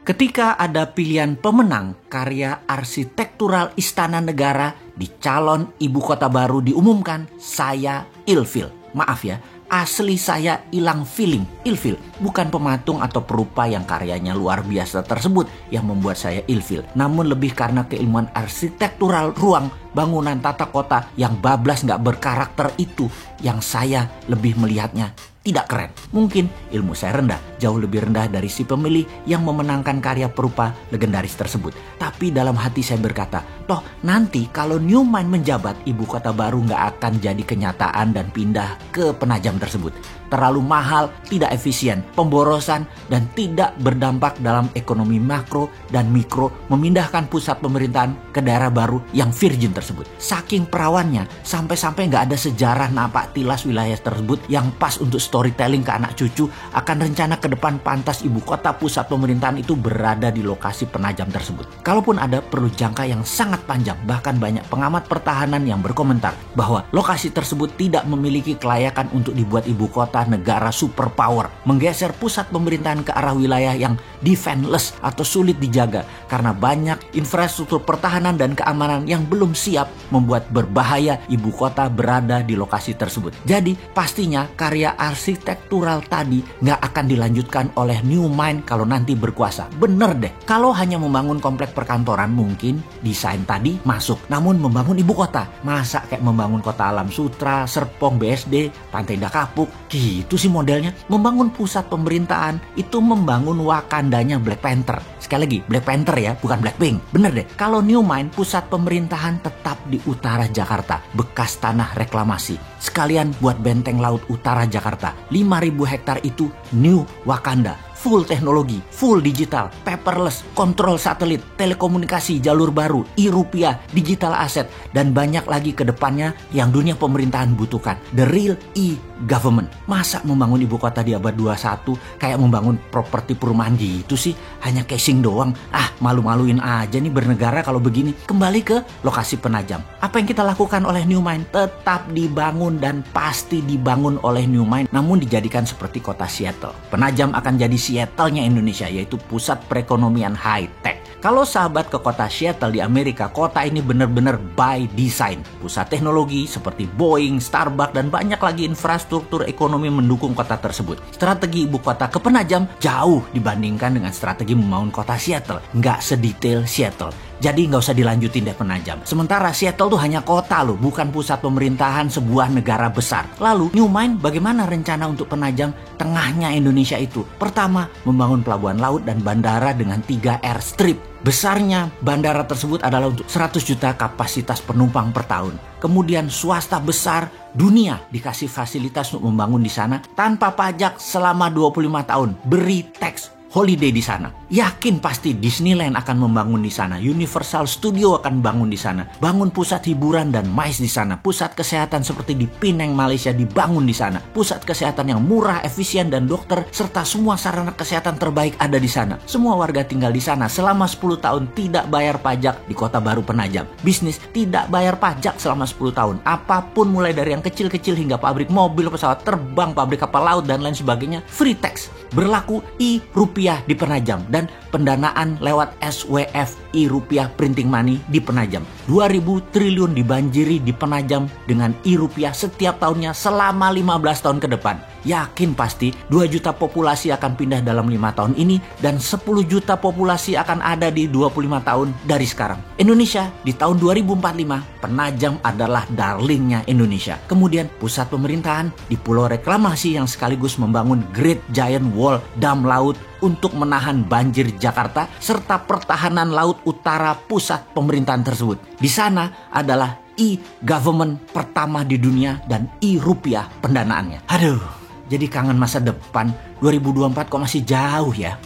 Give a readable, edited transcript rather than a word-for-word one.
Ketika ada pilihan pemenang karya arsitektural Istana Negara di calon ibu kota baru diumumkan, saya ilfil. Maaf ya, asli saya hilang feeling. Ilfil bukan pematung atau perupa yang karyanya luar biasa tersebut yang membuat saya ilfil, namun lebih karena keilmuan arsitektural ruang, bangunan tata kota yang bablas gak berkarakter itu yang saya lebih melihatnya tidak keren. Mungkin ilmu saya rendah, jauh lebih rendah dari si pemilih yang memenangkan karya perupa legendaris tersebut. Tapi dalam hati saya berkata, toh nanti kalau New Mind menjabat, ibu kota baru gak akan jadi kenyataan dan pindah ke Penajam tersebut. Terlalu mahal, tidak efisien, pemborosan, dan tidak berdampak dalam ekonomi makro dan mikro memindahkan pusat pemerintahan ke daerah baru yang virgin tersebut. Saking perawannya, sampai-sampai nggak ada sejarah napak tilas wilayah tersebut yang pas untuk storytelling ke anak cucu akan rencana ke depan pantas ibu kota pusat pemerintahan itu berada di lokasi Penajam tersebut. Kalaupun ada, perlu jangka yang sangat panjang, bahkan banyak pengamat pertahanan yang berkomentar bahwa lokasi tersebut tidak memiliki kelayakan untuk dibuat ibu kota negara superpower, menggeser pusat pemerintahan ke arah wilayah yang defenseless atau sulit dijaga karena banyak infrastruktur pertahanan dan keamanan yang belum siap, membuat berbahaya ibu kota berada di lokasi tersebut. Jadi pastinya karya arsitektural tadi nggak akan dilanjutkan oleh New Mind kalau nanti berkuasa. Bener deh, kalau hanya membangun komplek perkantoran mungkin desain tadi masuk, namun membangun ibu kota, masa kayak membangun kota Alam Sutra, Serpong, BSD, Pantai Indah Kapuk, itu sih modelnya. Membangun pusat pemerintahan itu membangun Wakandanya Black Panther. Sekali lagi, Black Panther ya, bukan Blackpink. Bener deh, kalau New Mind pusat pemerintahan tetap di utara Jakarta, bekas tanah reklamasi. Sekalian buat benteng laut utara Jakarta. 5.000 hektar itu New Wakanda. Full teknologi, full digital, paperless, kontrol satelit, telekomunikasi jalur baru, e-rupiah, digital aset, dan banyak lagi ke depannya yang dunia pemerintahan butuhkan. The real e-government. Masa membangun ibu kota di abad 21 kayak membangun properti perumahan gitu sih? Hanya casing doang. Malu-maluin aja nih bernegara kalau begini. Kembali ke lokasi Penajam. Apa yang kita lakukan oleh New Mind? Tetap dibangun dan pasti dibangun oleh New Mind, namun dijadikan seperti kota Seattle. Penajam akan jadi Seattle-nya Indonesia, yaitu pusat perekonomian high-tech. Kalau sahabat ke kota Seattle di Amerika, kota ini benar-benar by design. Pusat teknologi seperti Boeing, Starbucks, dan banyak lagi infrastruktur ekonomi mendukung kota tersebut. Strategi ibu kota ke Penajam jauh dibandingkan dengan strategi membangun kota Seattle. Nggak sedetail Seattle. Jadi nggak usah dilanjutin deh Penajam. Sementara Seattle tuh hanya kota loh, bukan pusat pemerintahan sebuah negara besar. Lalu New Mind bagaimana rencana untuk Penajam tengahnya Indonesia itu? Pertama, membangun pelabuhan laut dan bandara dengan 3 airstrip. Besarnya bandara tersebut adalah untuk 100 juta kapasitas penumpang per tahun. Kemudian swasta besar dunia dikasih fasilitas untuk membangun di sana tanpa pajak selama 25 tahun. Beri tax holiday di sana. Yakin pasti Disneyland akan membangun di sana. Universal Studio akan bangun di sana. Bangun pusat hiburan dan MICE di sana. Pusat kesehatan seperti di Penang, Malaysia dibangun di sana. Pusat kesehatan yang murah, efisien, dan dokter serta semua sarana kesehatan terbaik ada di sana. Semua warga tinggal di sana selama 10 tahun tidak bayar pajak di kota baru Penajam. Bisnis tidak bayar pajak selama 10 tahun. Apapun mulai dari yang kecil-kecil hingga pabrik mobil, pesawat terbang, pabrik kapal laut, dan lain sebagainya. Free tax. Berlaku e-rupiah di Penajam dan pendanaan lewat SWF e-rupiah printing money di Penajam. 2.000 triliun dibanjiri di Penajam dengan e-rupiah setiap tahunnya selama 15 tahun ke depan. Yakin pasti 2 juta populasi akan pindah dalam 5 tahun ini dan 10 juta populasi akan ada di 25 tahun dari sekarang. Indonesia di tahun 2045, Penajam adalah darlingnya Indonesia. Kemudian pusat pemerintahan di Pulau Reklamasi yang sekaligus membangun Great Giant Wall dam laut untuk menahan banjir Jakarta serta pertahanan laut utara pusat pemerintahan tersebut. Di sana adalah e-government pertama di dunia dan e-rupiah pendanaannya. Aduh, jadi kangen masa depan. 2024 kok masih jauh ya.